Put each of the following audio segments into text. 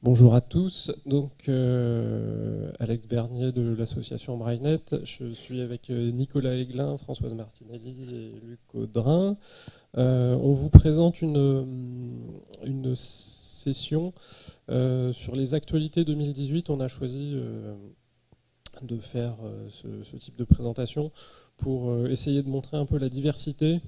Bonjour à tous, donc Alex Bernier de l'association Braillenet. Je suis avec Nicolas Aiglin, Françoise Martinelli et Luc Audrin. On vous présente une session sur les actualités 2018. On a choisi de faire ce type de présentation pour essayer de montrer un peu la diversité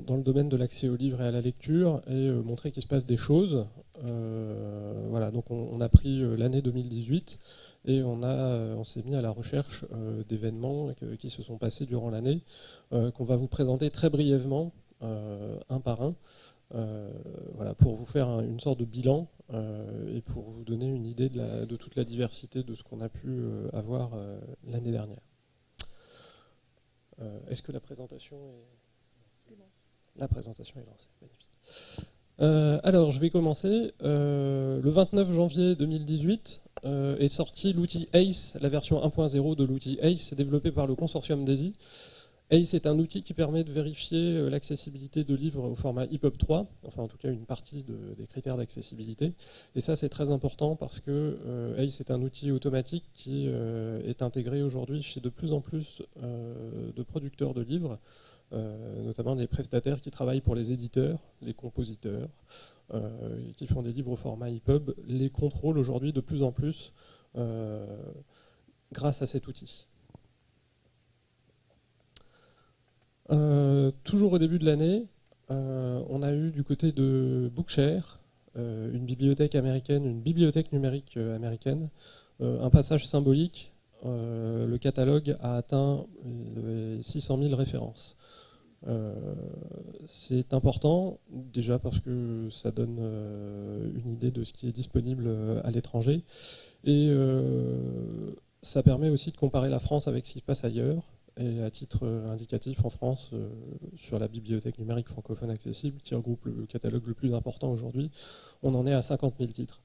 dans le domaine de l'accès aux livres et à la lecture et montrer qu'il se passe des choses. Voilà, donc on a pris l'année 2018 et on s'est mis à la recherche d'événements qui se sont passés durant l'année, qu'on va vous présenter très brièvement, un par un, voilà, pour vous faire une sorte de bilan et pour vous donner une idée de toute la diversité de ce qu'on a pu avoir l'année dernière. Est-ce que la présentation est... La présentation est lancée, magnifique. Alors, je vais commencer. Le 29 janvier 2018 est sorti l'outil ACE, la version 1.0 de l'outil ACE, développé par le consortium DAISY. ACE est un outil qui permet de vérifier l'accessibilité de livres au format EPUB 3, enfin en tout cas une partie des critères d'accessibilité. Et ça c'est très important parce que ACE est un outil automatique qui est intégré aujourd'hui chez de plus en plus de producteurs de livres, notamment des prestataires qui travaillent pour les éditeurs, les compositeurs, qui font des livres au format EPUB, les contrôlent aujourd'hui de plus en plus grâce à cet outil. Toujours au début de l'année, on a eu du côté de Bookshare, une bibliothèque américaine, une bibliothèque numérique américaine, un passage symbolique. Le catalogue a atteint les 600 000 références. C'est important, déjà parce que ça donne une idée de ce qui est disponible à l'étranger, et ça permet aussi de comparer la France avec ce qui se passe ailleurs. Et à titre indicatif, en France, sur la bibliothèque numérique francophone accessible, qui regroupe le catalogue le plus important aujourd'hui, on en est à 50 000 titres.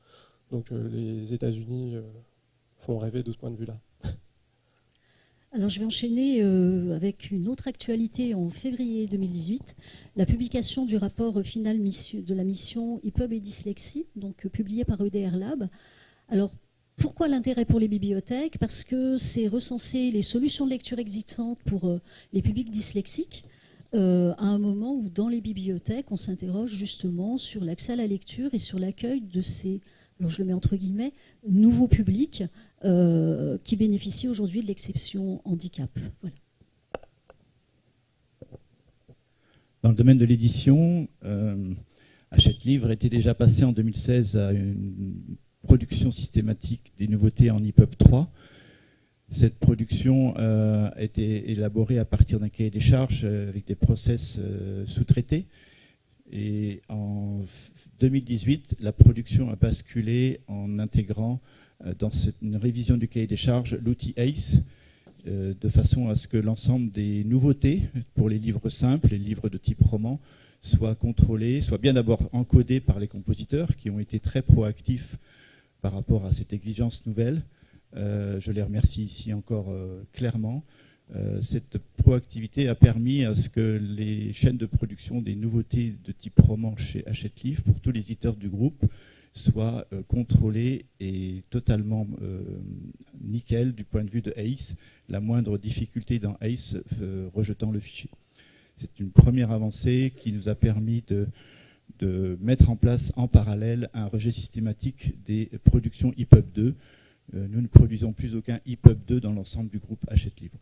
Donc les États-Unis font rêver de ce point de vue-là. Alors je vais enchaîner avec une autre actualité en février 2018, la publication du rapport final de la mission EPUB et dyslexie, donc publié par EDR Lab. Alors pourquoi l'intérêt pour les bibliothèques? Parce que c'est recenser les solutions de lecture existantes pour les publics dyslexiques à un moment où dans les bibliothèques on s'interroge justement sur l'accès à la lecture et sur l'accueil de ces, alors je le mets entre guillemets, nouveaux publics qui bénéficient aujourd'hui de l'exception handicap. Voilà. Dans le domaine de l'édition, Hachette Livre était déjà passé en 2016 à une production systématique des nouveautés en EPUB 3. Cette production a été élaborée à partir d'un cahier des charges avec des process sous-traités. Et en 2018, la production a basculé en intégrant dans une révision du cahier des charges l'outil ACE, de façon à ce que l'ensemble des nouveautés pour les livres simples, les livres de type roman, soient contrôlés, soient bien d'abord encodés par les compositeurs qui ont été très proactifs par rapport à cette exigence nouvelle. Je les remercie ici encore clairement. Cette proactivité a permis à ce que les chaînes de production des nouveautés de type roman chez Hachette Livre, pour tous les éditeurs du groupe, soient contrôlées et totalement nickel du point de vue de ACE. La moindre difficulté dans ACE rejetant le fichier. C'est une première avancée qui nous a permis de mettre en place en parallèle un rejet systématique des productions EPUB 2. Nous ne produisons plus aucun EPUB 2 dans l'ensemble du groupe Hachette Livre.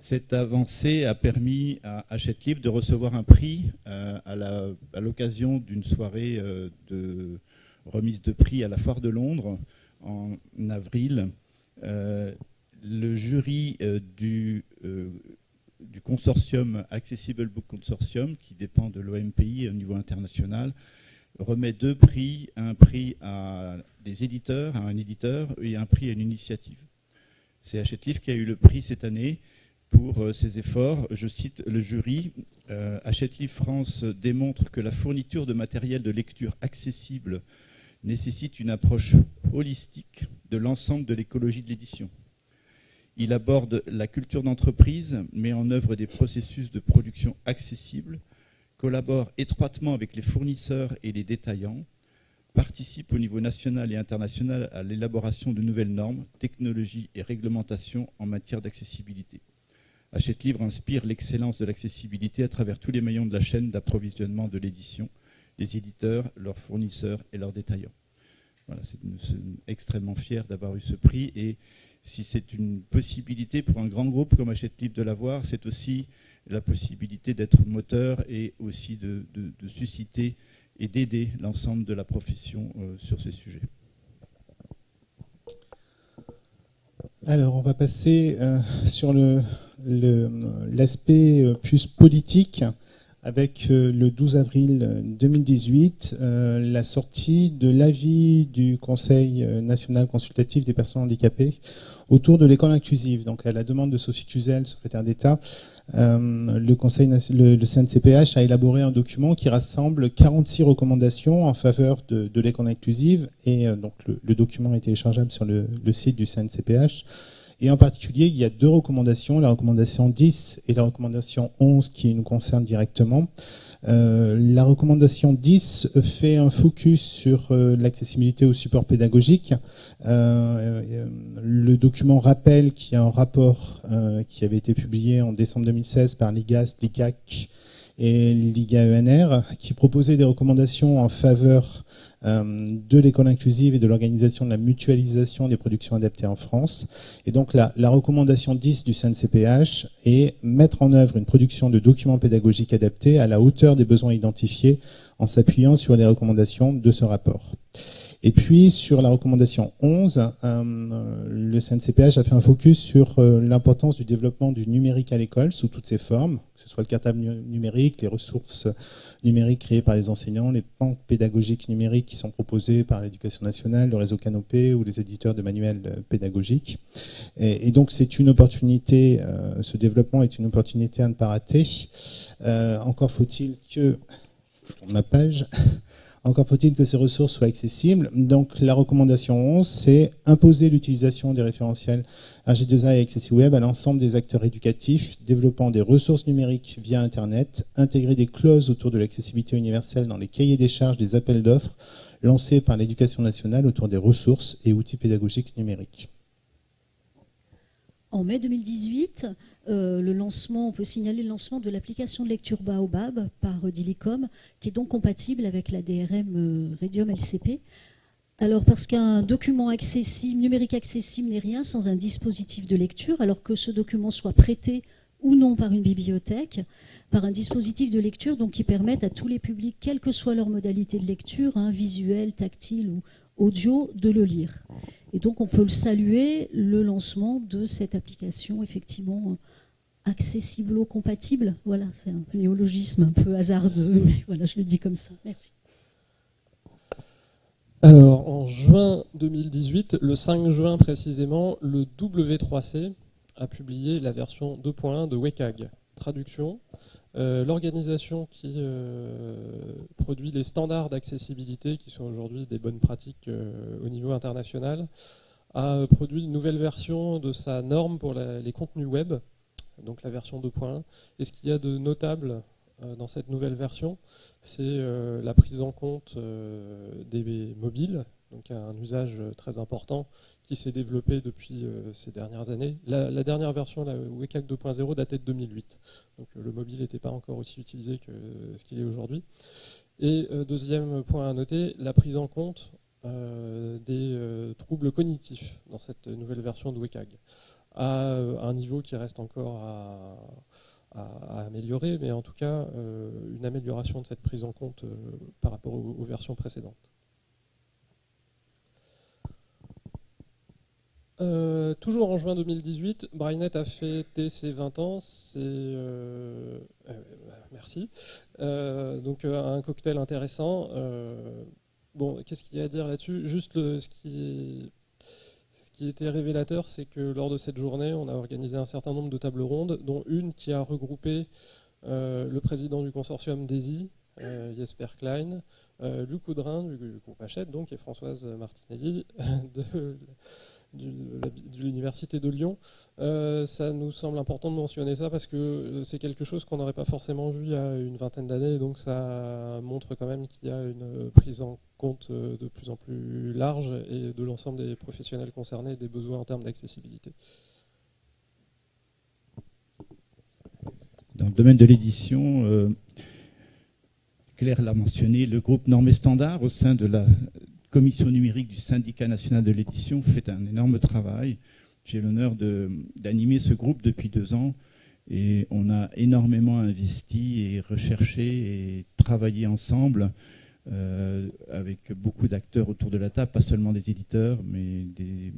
Cette avancée a permis à Hachette Livre de recevoir un prix à l'occasion d'une soirée de remise de prix à la Foire de Londres en avril. Le jury du consortium Accessible Book Consortium, qui dépend de l'OMPI au niveau international, remet deux prix, un prix à des éditeurs, à un éditeur, et un prix à une initiative. C'est Hachette Livre qui a eu le prix cette année pour ses efforts. Je cite le jury. Hachette Livre France démontre que la fourniture de matériel de lecture accessible nécessite une approche holistique de l'ensemble de l'écologie de l'édition. Il aborde la culture d'entreprise, met en œuvre des processus de production accessibles, collabore étroitement avec les fournisseurs et les détaillants, participe au niveau national et international à l'élaboration de nouvelles normes, technologies et réglementations en matière d'accessibilité. Hachette Livre inspire l'excellence de l'accessibilité à travers tous les maillons de la chaîne d'approvisionnement de l'édition, les éditeurs, leurs fournisseurs et leurs détaillants. Voilà, nous sommes extrêmement fiers d'avoir eu ce prix, et si c'est une possibilité pour un grand groupe comme Hachette Livre de l'avoir, c'est aussi la possibilité d'être moteur et aussi de susciter et d'aider l'ensemble de la profession sur ces sujets. Alors, on va passer sur l'aspect plus politique, avec le 12 avril 2018, la sortie de l'avis du Conseil national consultatif des personnes handicapées autour de l'école inclusive. Donc, à la demande de Sophie Cluzel, secrétaire d'État, le CNCPH a élaboré un document qui rassemble 46 recommandations en faveur de l'école inclusive, et donc le document est téléchargeable sur le site du CNCPH. Et en particulier, il y a deux recommandations, la recommandation 10 et la recommandation 11 qui nous concernent directement. La recommandation 10 fait un focus sur l'accessibilité au support pédagogique. Le document rappelle qu'il y a un rapport qui avait été publié en décembre 2016 par l'IGAS, l'ICAC et l'IGA-ENR, qui proposait des recommandations en faveur de l'école inclusive et de l'organisation de la mutualisation des productions adaptées en France. Et donc la recommandation 10 du CNCPH est mettre en œuvre une production de documents pédagogiques adaptés à la hauteur des besoins identifiés en s'appuyant sur les recommandations de ce rapport. Et puis sur la recommandation 11, le CNCPH a fait un focus sur l'importance du développement du numérique à l'école sous toutes ses formes, que ce soit le cartable numérique, les ressources numériques créées par les enseignants, les banques pédagogiques numériques qui sont proposées par l'Éducation nationale, le réseau Canopé ou les éditeurs de manuels pédagogiques. Et donc c'est une opportunité, ce développement est une opportunité à ne pas rater. Encore faut-il que... Je tourne ma page. Encore faut-il que ces ressources soient accessibles. Donc la recommandation 11, c'est imposer l'utilisation des référentiels RG2A et AccessiWeb à l'ensemble des acteurs éducatifs, développant des ressources numériques via Internet, intégrer des clauses autour de l'accessibilité universelle dans les cahiers des charges des appels d'offres lancés par l'Éducation nationale autour des ressources et outils pédagogiques numériques. En mai 2018, on peut signaler le lancement de l'application de lecture Baobab par Dilicom, qui est donc compatible avec la DRM Redium LCP. Alors, parce qu'un document accessible, numérique accessible n'est rien sans un dispositif de lecture, alors que ce document soit prêté ou non par une bibliothèque, par un dispositif de lecture donc, qui permette à tous les publics, quelle que soit leur modalité de lecture, visuel, tactile ou audio, de le lire. Et donc on peut le saluer, le lancement de cette application effectivement accessiblo-compatible. Voilà, c'est un néologisme un peu hasardeux, mais voilà, je le dis comme ça. Merci. Alors, en juin 2018, le 5 juin précisément, le W3C a publié la version 2.1 de WCAG. Traduction, l'organisation qui produit les standards d'accessibilité, qui sont aujourd'hui des bonnes pratiques au niveau international, a produit une nouvelle version de sa norme pour les contenus web, donc la version 2.1. Et ce qu'il y a de notable dans cette nouvelle version, c'est la prise en compte des mobiles, donc un usage très important qui s'est développé depuis ces dernières années. La dernière version, la WCAG 2.0, datait de 2008. Donc le mobile n'était pas encore aussi utilisé que ce qu'il est aujourd'hui. Et deuxième point à noter, la prise en compte des troubles cognitifs dans cette nouvelle version de WCAG, à un niveau qui reste encore à améliorer, mais en tout cas une amélioration de cette prise en compte par rapport aux versions précédentes. Toujours en juin 2018, Brainnet a fêté ses 20 ans. Merci. Donc un cocktail intéressant. Bon, qu'est-ce qu'il y a à dire là-dessus? Juste ce qui était révélateur, c'est que lors de cette journée, on a organisé un certain nombre de tables rondes, dont une qui a regroupé le président du consortium DESI, Jesper Klein, Luc Audrin du groupe Hachette, donc, et Françoise Martinelli de l'Université de Lyon. Ça nous semble important de mentionner ça parce que c'est quelque chose qu'on n'aurait pas forcément vu il y a une vingtaine d'années, donc ça montre quand même qu'il y a une prise en compte de plus en plus large et de l'ensemble des professionnels concernés des besoins en termes d'accessibilité. Dans le domaine de l'édition, Claire l'a mentionné, le groupe Normes et Standards au sein de la commission numérique du syndicat national de l'édition fait un énorme travail. J'ai l'honneur d'animer ce groupe depuis 2 ans et on a énormément investi et recherché et travaillé ensemble avec beaucoup d'acteurs autour de la table, pas seulement des éditeurs, mais des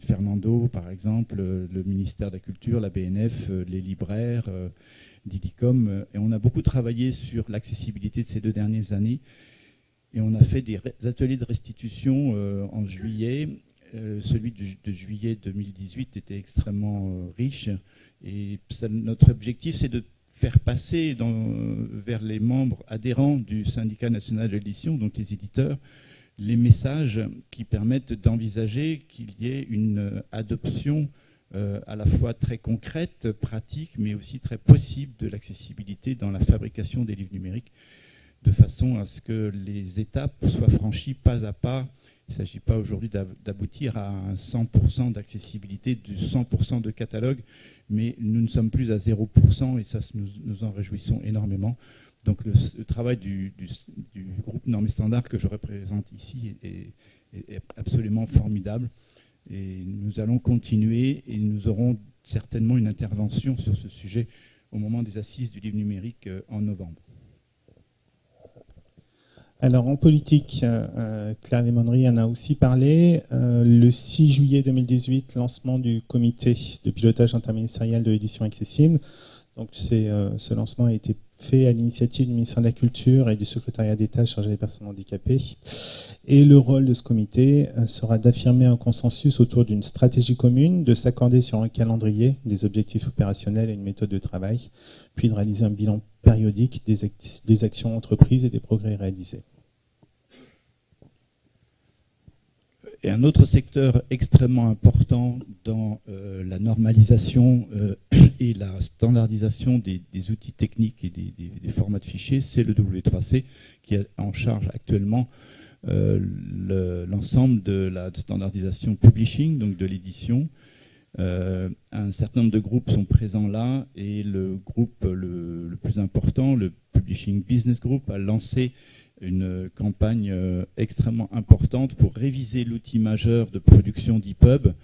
Fernando par exemple, le ministère de la Culture, la BNF, les libraires, d'Illicom, et on a beaucoup travaillé sur l'accessibilité de ces 2 dernières années et on a fait des ateliers de restitution en juillet. Celui de juillet 2018 était extrêmement riche et notre objectif c'est de faire passer vers les membres adhérents du syndicat national de l'édition, donc les éditeurs, les messages qui permettent d'envisager qu'il y ait une adoption à la fois très concrète, pratique, mais aussi très possible de l'accessibilité dans la fabrication des livres numériques, de façon à ce que les étapes soient franchies pas à pas. Il ne s'agit pas aujourd'hui d'aboutir à un 100% d'accessibilité, du 100% de catalogue, mais nous ne sommes plus à 0%, et ça, nous en réjouissons énormément. Donc le travail du groupe Normes et Standards que je représente ici est absolument formidable. Et nous allons continuer et nous aurons certainement une intervention sur ce sujet au moment des assises du livre numérique en novembre. Alors en politique, Claire Lemonnery en a aussi parlé. Le 6 juillet 2018, lancement du comité de pilotage interministériel de l'édition accessible. Donc ce lancement a été fait à l'initiative du ministère de la Culture et du secrétariat d'État chargé des personnes handicapées. Et le rôle de ce comité sera d'affirmer un consensus autour d'une stratégie commune, de s'accorder sur un calendrier, des objectifs opérationnels et une méthode de travail, puis de réaliser un bilan périodique des actions entreprises et des progrès réalisés. Et un autre secteur extrêmement important dans la normalisation et la standardisation des outils techniques et des formats de fichiers, c'est le W3C qui est en charge actuellement l'ensemble de la standardisation publishing, donc de l'édition. Un certain nombre de groupes sont présents là et le groupe le plus important, le Publishing Business Group, a lancé une campagne extrêmement importante pour réviser l'outil majeur de production d'EPUB.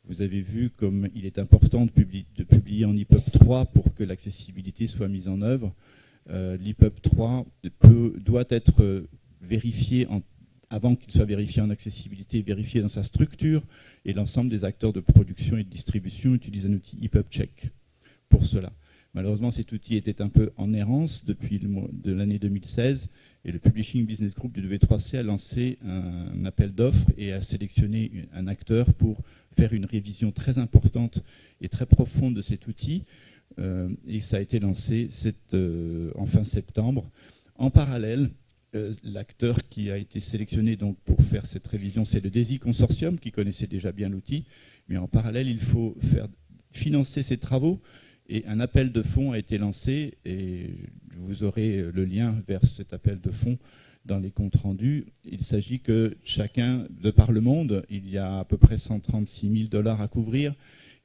Vous avez vu comme il est important de publier en EPUB 3 pour que l'accessibilité soit mise en œuvre. L'EPUB 3 doit être vérifié avant qu'il soit vérifié en accessibilité, vérifié dans sa structure, et l'ensemble des acteurs de production et de distribution utilisent un outil EPUB Check pour cela. Malheureusement, cet outil était un peu en errance depuis l'année 2016, et le Publishing Business Group du W3C a lancé un appel d'offres et a sélectionné un acteur pour faire une révision très importante et très profonde de cet outil, et ça a été lancé en fin septembre. En parallèle, l'acteur qui a été sélectionné donc pour faire cette révision, c'est le DESI Consortium, qui connaissait déjà bien l'outil, mais en parallèle, il faut financer ces travaux, et un appel de fonds a été lancé, et vous aurez le lien vers cet appel de fonds dans les comptes rendus. Il s'agit que chacun, de par le monde, il y a à peu près 136 000 $ à couvrir.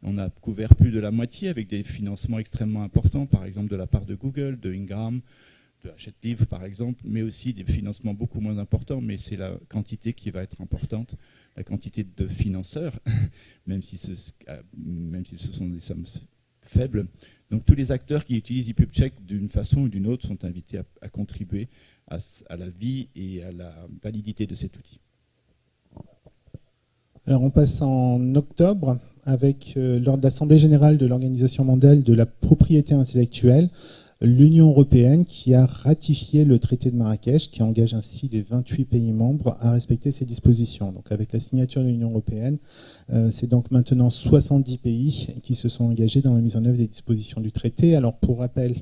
On a couvert plus de la moitié avec des financements extrêmement importants, par exemple de la part de Google, de Ingram, de Hachette Livre par exemple, mais aussi des financements beaucoup moins importants, mais c'est la quantité qui va être importante, la quantité de financeurs, même si ce sont des sommes faibles. Donc tous les acteurs qui utilisent EPUB Check d'une façon ou d'une autre sont invités à contribuer à la vie et à la validité de cet outil. Alors on passe en octobre avec lors de l'Assemblée générale de l'Organisation mondiale de la propriété intellectuelle, l'Union européenne qui a ratifié le traité de Marrakech, qui engage ainsi les 28 pays membres à respecter ces dispositions. Donc avec la signature de l'Union européenne, c'est donc maintenant 70 pays qui se sont engagés dans la mise en œuvre des dispositions du traité. Alors pour rappel,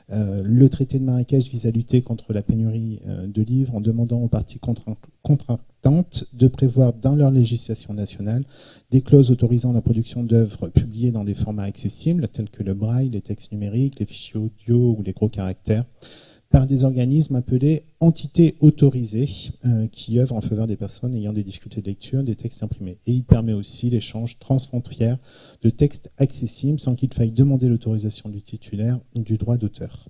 le traité de Marrakech vise à lutter contre la pénurie de livres en demandant aux parties contractantes de prévoir dans leur législation nationale des clauses autorisant la production d'œuvres publiées dans des formats accessibles, tels que le braille, les textes numériques, les fichiers audio ou les gros caractères, par des organismes appelés entités autorisées qui œuvrent en faveur des personnes ayant des difficultés de lecture des textes imprimés. Et il permet aussi l'échange transfrontière de textes accessibles sans qu'il faille demander l'autorisation du titulaire du droit d'auteur.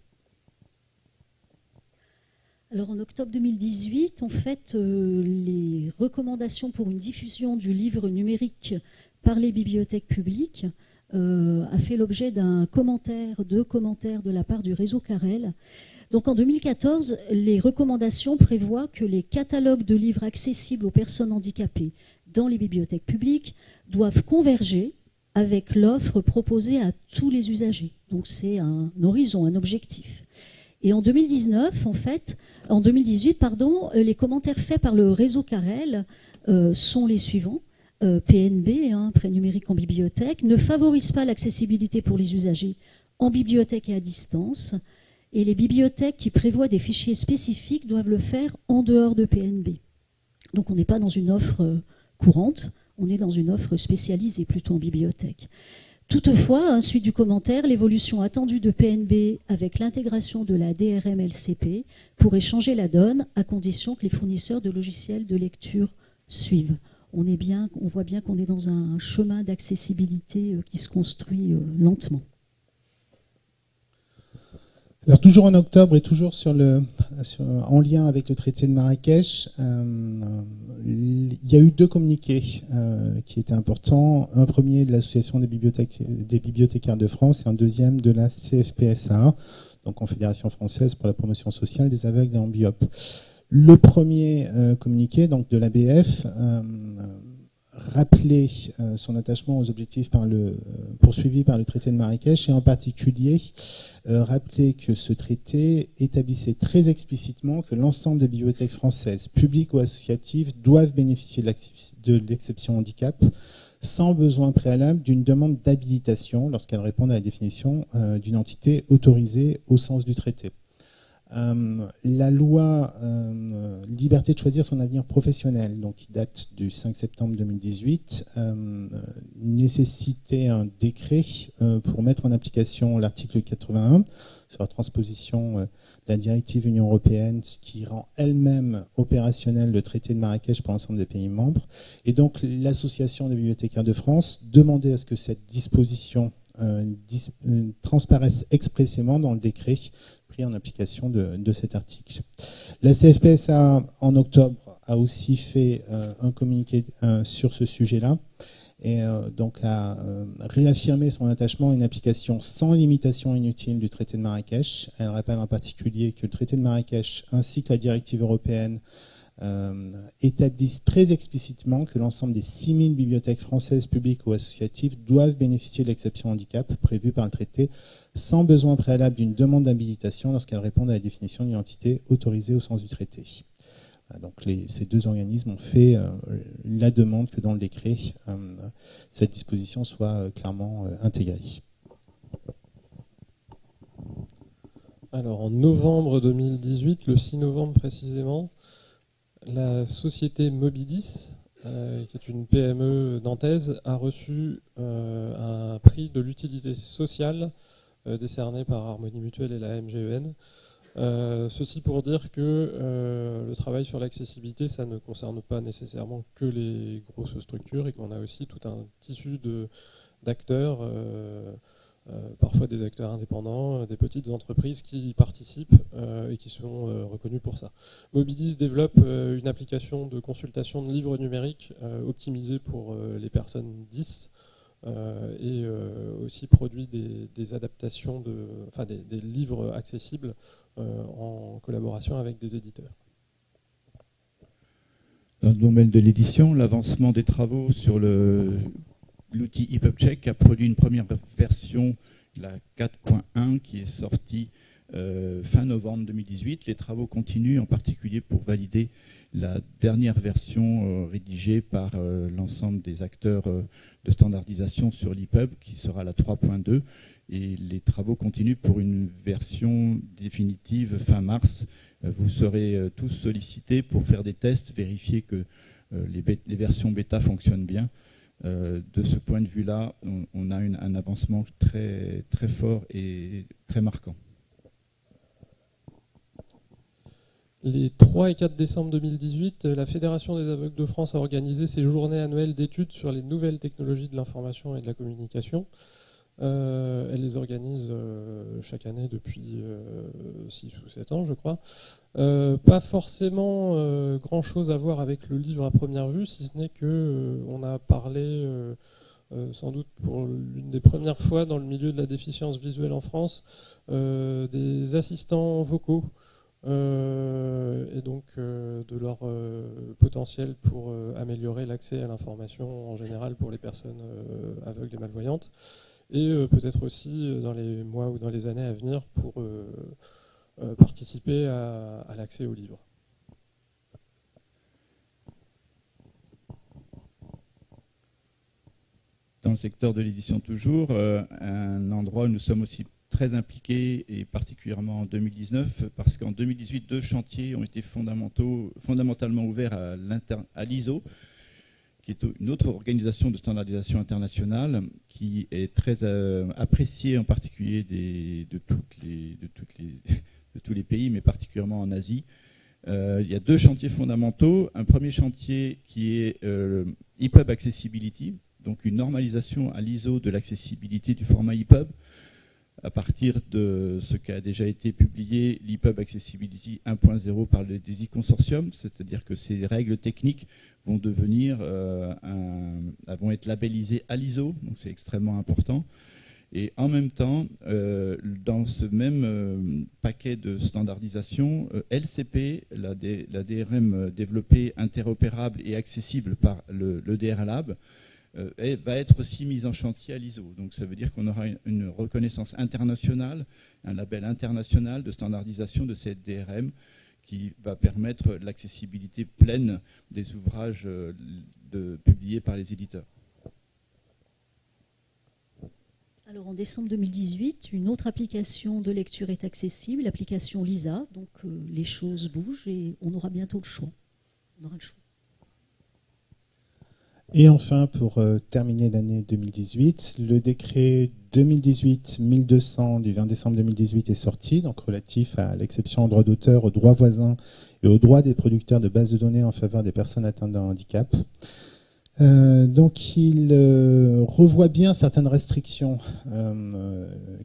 Alors en octobre 2018, en fait, les recommandations pour une diffusion du livre numérique par les bibliothèques publiques a fait l'objet d'un commentaire, deux commentaires de la part du réseau Carrel. Donc en 2014, les recommandations prévoient que les catalogues de livres accessibles aux personnes handicapées dans les bibliothèques publiques doivent converger avec l'offre proposée à tous les usagers. Donc c'est un horizon, un objectif. Et en 2018, les commentaires faits par le réseau Carrel sont les suivants. PNB, prêt numérique en bibliothèque, ne favorise pas l'accessibilité pour les usagers en bibliothèque et à distance. Et les bibliothèques qui prévoient des fichiers spécifiques doivent le faire en dehors de PNB. Donc on n'est pas dans une offre courante, on est dans une offre spécialisée plutôt en bibliothèque. Toutefois, suite du commentaire, l'évolution attendue de PNB avec l'intégration de la DRM-LCP pourrait changer la donne à condition que les fournisseurs de logiciels de lecture suivent. On voit bien qu'on est dans un chemin d'accessibilité qui se construit lentement. Alors toujours en octobre et toujours en lien avec le traité de Marrakech, il y a eu deux communiqués qui étaient importants. Un premier de l'Association des bibliothécaires de France et un deuxième de la CFPSA, donc Confédération française pour la promotion sociale des aveugles et amblyopes. Le premier communiqué, donc de l'ABF, rappelait son attachement aux objectifs poursuivis par le traité de Marrakech et en particulier rappelait que ce traité établissait très explicitement que l'ensemble des bibliothèques françaises, publiques ou associatives, doivent bénéficier de l'exception handicap sans besoin préalable d'une demande d'habilitation lorsqu'elles répondent à la définition d'une entité autorisée au sens du traité. La loi Liberté de choisir son avenir professionnel, donc qui date du 5 septembre 2018, nécessitait un décret pour mettre en application l'article 81 sur la transposition de la directive Union européenne qui rend elle-même opérationnel le traité de Marrakech pour l'ensemble des pays membres. Et donc l'Association des bibliothécaires de France demandait à ce que cette disposition transparaisse expressément dans le décret pris en application de cet article. La CFPSA, en octobre, a aussi fait un communiqué sur ce sujet-là et donc a réaffirmé son attachement à une application sans limitation inutile du traité de Marrakech. Elle rappelle en particulier que le traité de Marrakech ainsi que la directive européenne établissent très explicitement que l'ensemble des 6000 bibliothèques françaises publiques ou associatives doivent bénéficier de l'exception handicap prévue par le traité sans besoin préalable d'une demande d'habilitation lorsqu'elles répondent à la définition d'une entité autorisée au sens du traité. Voilà, donc ces deux organismes ont fait la demande que dans le décret, cette disposition soit clairement intégrée. Alors en novembre 2018, le 6 novembre précisément, la société Mobidis, qui est une PME nantaise, a reçu un prix de l'utilité sociale décerné par Harmonie Mutuelle et la MGEN. Ceci pour dire que le travail sur l'accessibilité, ça ne concerne pas nécessairement que les grosses structures et qu'on a aussi tout un tissu d'acteurs, parfois des acteurs indépendants, des petites entreprises qui y participent et qui sont reconnus pour ça. Mobidis développe une application de consultation de livres numériques optimisée pour les personnes 10 et aussi produit des adaptations, des livres accessibles en collaboration avec des éditeurs. Dans le domaine de l'édition, l'avancement des travaux sur l'outil EPUBcheck a produit une première version, la 4.1, qui est sortie fin novembre 2018. Les travaux continuent, en particulier pour valider la dernière version rédigée par l'ensemble des acteurs de standardisation sur l'EPUB, qui sera la 3.2. Et les travaux continuent pour une version définitive fin mars, vous serez tous sollicités pour faire des tests, vérifier que les versions bêta fonctionnent bien. De ce point de vue-là, on a un avancement très, très fort et très marquant. Les 3 et 4 décembre 2018, la Fédération des aveugles de France a organisé ses journées annuelles d'études sur les nouvelles technologies de l'information et de la communication. Elle les organise chaque année depuis 6 ou 7 ans, je crois. Pas forcément grand-chose à voir avec le livre à première vue, si ce n'est qu'on a parlé, sans doute pour l'une des premières fois dans le milieu de la déficience visuelle en France, des assistants vocaux. Et donc de leur potentiel pour améliorer l'accès à l'information en général pour les personnes aveugles et malvoyantes, et peut-être aussi dans les mois ou dans les années à venir pour participer à l'accès aux livres. Dans le secteur de l'édition toujours, un endroit où nous sommes aussi très impliqués, et particulièrement en 2019, parce qu'en 2018, 2 chantiers ont été fondamentalement ouverts à l'ISO, qui est une autre organisation de standardisation internationale, qui est très appréciée en particulier de tous les pays, mais particulièrement en Asie. Il y a 2 chantiers fondamentaux. Un premier chantier qui est EPUB Accessibility, donc une normalisation à l'ISO de l'accessibilité du format EPUB, à partir de ce qui a déjà été publié, l'EPUB Accessibility 1.0 par le DESI Consortium, c'est-à-dire que ces règles techniques vont devenir, vont être labellisées à l'ISO, donc c'est extrêmement important. Et en même temps, dans ce même paquet de standardisation, LCP, la DRM développée, interopérable et accessible par le DR Lab, va être aussi mise en chantier à l'ISO. Donc ça veut dire qu'on aura une reconnaissance internationale, un label international de standardisation de cette DRM qui va permettre l'accessibilité pleine des ouvrages publiés par les éditeurs. Alors en décembre 2018, une autre application de lecture est accessible, l'application LISA. Donc les choses bougent et on aura bientôt le choix. On aura le choix. Et enfin, pour terminer l'année 2018, le décret 2018-1200 du 20 décembre 2018 est sorti, donc relatif à l'exception en droit d'auteur, aux droits voisins et aux droits des producteurs de bases de données en faveur des personnes atteintes d'un handicap. Donc il revoit bien certaines restrictions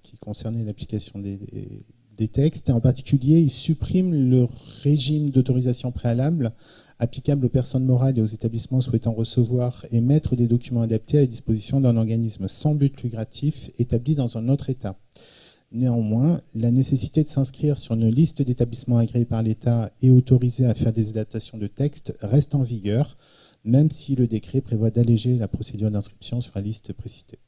qui concernaient l'application des textes, et en particulier il supprime le régime d'autorisation préalable applicable aux personnes morales et aux établissements souhaitant recevoir et mettre des documents adaptés à la disposition d'un organisme sans but lucratif établi dans un autre État. Néanmoins, la nécessité de s'inscrire sur une liste d'établissements agréés par l'État et autorisés à faire des adaptations de texte reste en vigueur, même si le décret prévoit d'alléger la procédure d'inscription sur la liste précitée.